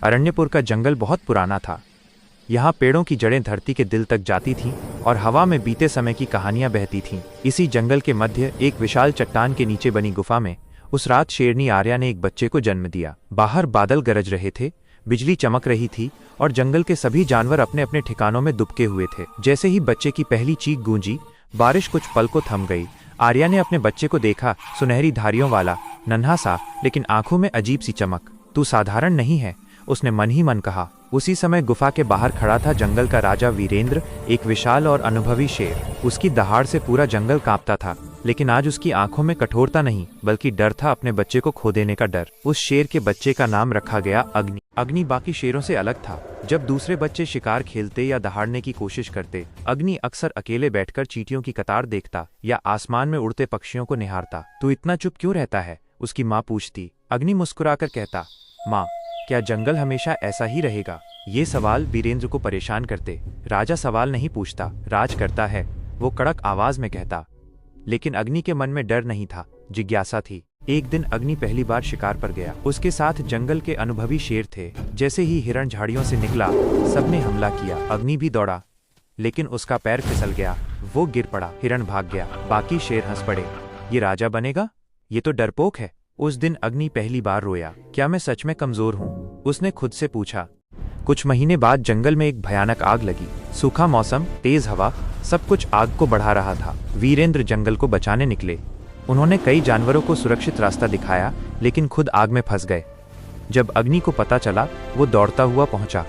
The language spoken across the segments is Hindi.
अरण्यपुर का जंगल बहुत पुराना था। यहाँ पेड़ों की जड़ें धरती के दिल तक जाती थीं और हवा में बीते समय की कहानियां बहती थीं। इसी जंगल के मध्य एक विशाल चट्टान के नीचे बनी गुफा में उस रात शेरनी आर्या ने एक बच्चे को जन्म दिया। बाहर बादल गरज रहे थे, बिजली चमक रही थी और जंगल के सभी जानवर अपने अपने ठिकानों में दुबके हुए थे। जैसे ही बच्चे की पहली चीख गूंजी, बारिश कुछ पल को थम गई। आर्या ने अपने बच्चे को देखा, सुनहरी धारियों वाला, नन्हा सा, लेकिन आंखों में अजीब सी चमक। तू साधारण नहीं है, उसने मन ही मन कहा। उसी समय गुफा के बाहर खड़ा था जंगल का राजा वीरेंद्र, एक विशाल और अनुभवी शेर। उसकी दहाड़ से पूरा जंगल कांपता था, लेकिन आज उसकी आंखों में कठोरता नहीं बल्कि डर था, अपने बच्चे को खो देने का डर। उस शेर के बच्चे का नाम रखा गया अग्नि। अग्नि बाकी शेरों से अलग था। जब दूसरे बच्चे शिकार खेलते या दहाड़ने की कोशिश करते, अग्नि अक्सर अकेले बैठकर चींटियों की कतार देखता या आसमान में उड़ते पक्षियों को निहारता। तू इतना चुप क्यों रहता है? उसकी माँ पूछती। अग्नि मुस्कुराकर कहता, माँ, क्या जंगल हमेशा ऐसा ही रहेगा? ये सवाल वीरेंद्र को परेशान करते। राजा सवाल नहीं पूछता, राज करता है, वो कड़क आवाज में कहता। लेकिन अग्नि के मन में डर नहीं था, जिज्ञासा थी। एक दिन अग्नि पहली बार शिकार पर गया। उसके साथ जंगल के अनुभवी शेर थे। जैसे ही हिरण झाड़ियों से निकला, सबने हमला किया। अग्नि भी दौड़ा, लेकिन उसका पैर फिसल गया, वो गिर पड़ा। हिरण भाग गया, बाकी शेर हंस पड़े। ये राजा बनेगा? ये तो डरपोक है। उस दिन अग्नि पहली बार रोया। क्या मैं सच में कमजोर हूँ? उसने खुद से पूछा। कुछ महीने बाद जंगल में एक भयानक आग लगी। सूखा मौसम, तेज हवा, सब कुछ आग को बढ़ा रहा था। वीरेंद्र जंगल को बचाने निकले। उन्होंने कई जानवरों को सुरक्षित रास्ता दिखाया, लेकिन खुद आग में फंस गए। जब अग्नि को पता चला, वो दौड़ता हुआ पहुंचा।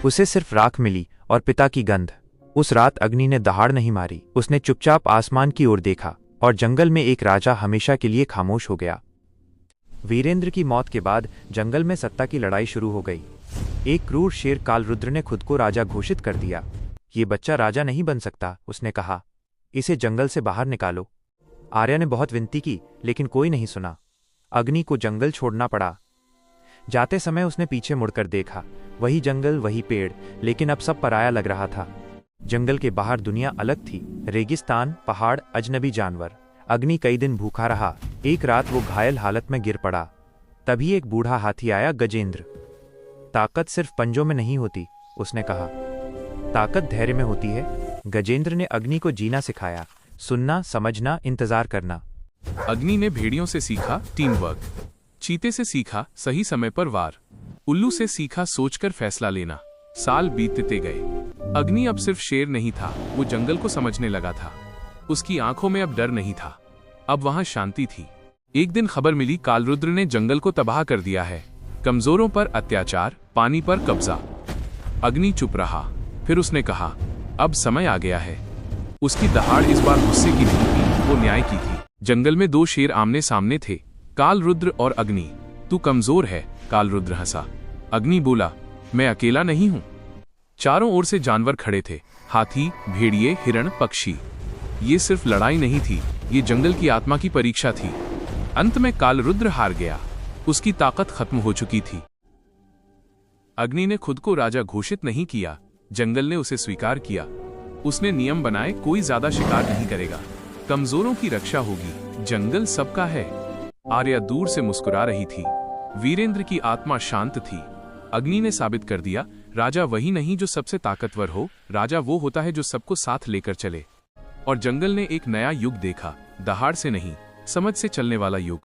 उसे सिर्फ राख मिली और पिता की गंध। उस रात अग्नि ने दहाड़ नहीं मारी। उसने चुपचाप आसमान की ओर देखा और जंगल में एक राजा हमेशा के लिए खामोश हो गया। वीरेंद्र की मौत के बाद जंगल में सत्ता की लड़ाई शुरू हो गई। एक क्रूर शेर कालरुद्र ने खुद को राजा घोषित कर दिया। ये बच्चा राजा नहीं बन सकता, उसने कहा। इसे जंगल से बाहर निकालो। आर्या ने बहुत विनती की, लेकिन कोई नहीं सुना। अग्नि को जंगल छोड़ना पड़ा। जाते समय उसने पीछे मुड़कर देखा। वही जंगल, वही पेड़, लेकिन अब सब पराया लग रहा था। जंगल के बाहर दुनिया अलग थी। रेगिस्तान, पहाड़, अजनबी जानवर। अग्नि कई दिन भूखा रहा। एक रात वो घायल हालत में गिर पड़ा। तभी एक बूढ़ा हाथी आया, गजेंद्र। ताकत सिर्फ पंजों में नहीं होती, उसने कहा। ताकत धैर्य में होती है। गजेंद्र ने अग्नि को जीना सिखाया, सुनना, समझना, इंतजार करना। अग्नि ने भेड़ियों से सीखा टीम वर्क, चीते से सीखा सही समय पर वार, उल्लू से सीखा सोचकर फैसला लेना। साल बीतते गए। अग्नि अब सिर्फ शेर नहीं था, वो जंगल को समझने लगा था। उसकी आंखों में अब डर नहीं था, अब वहां शांति थी। एक दिन खबर मिली, कालरुद्र ने जंगल को तबाह कर दिया है। कमजोरों पर अत्याचार, पानी पर कब्जा। अग्नि चुप रहा। फिर उसने कहा, अब समय आ गया है। उसकी दहाड़ इस बार गुस्से की नहीं थी, वो न्याय की थी। जंगल में दो शेर आमने सामने थे, कालरुद्र और अग्नि। तू कमजोर है, कालरुद्र हंसा। अग्नि बोला, मैं अकेला नहीं हूं। चारों ओर से जानवर खड़े थे, हाथी, भेड़िए, हिरण, पक्षी। ये सिर्फ लड़ाई नहीं थी, ये जंगल की आत्मा की परीक्षा थी। अंत में कालरुद्र हार गया, उसकी ताकत खत्म हो चुकी थी। अग्नि ने खुद को राजा घोषित नहीं किया, जंगल ने उसे स्वीकार किया। उसने नियम बनाए, कोई ज्यादा शिकार नहीं करेगा, कमजोरों की रक्षा होगी, जंगल सबका है। आर्या दूर से मुस्कुरा रही थी। वीरेंद्र की आत्मा शांत थी। अग्नि ने साबित कर दिया, राजा वही नहीं जो सबसे ताकतवर हो, राजा वो होता है जो सबको साथ लेकर चले। और जंगल ने एक नया युग देखा, दहाड़ से नहीं, समझ से चलने वाला युग।